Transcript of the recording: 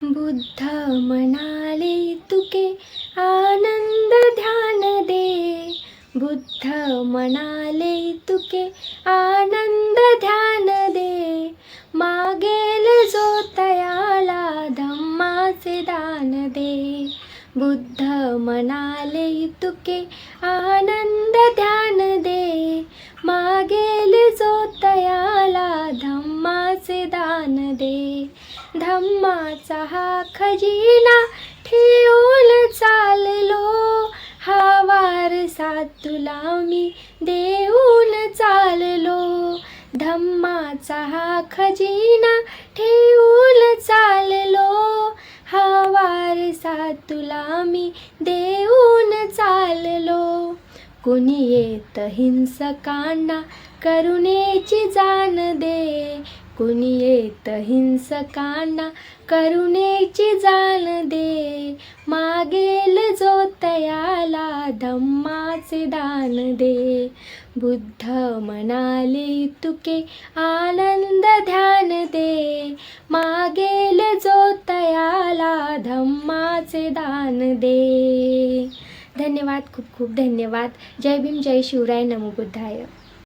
बुद्ध म्हणाले तुके आनंद ध्यान दे. बुद्ध म्हणाले तुके आनंद ध्यान दे. मागेल जो तयाला धम्माचे दान दे. बुद्ध म्हणाले तुके आनंद ध्यान दे. मागेल जो तयाला धम्माचे दान दे. धम्माचा हा खजिना ठेवून चाललो, हा वारसा तुला मी देऊन चाललो. धम्माचा हा खजिना ठेवून चाललो, हा वारसा तुला मी देऊन चाललो. कुणी येत हिंसकांना करुणेची जाण दे. कुणी येत हिंसकांना करुणेची जाण दे. मागेल जो तयाला धम्माचे दान दे. बुद्ध म्हणाले तुके आनंद ध्यान दे. मागेल जो तयाला धम्माचे दान दे. धन्यवाद, खूप खूप धन्यवाद. जय भीम, जय शिवराय, नमो बुद्धाय.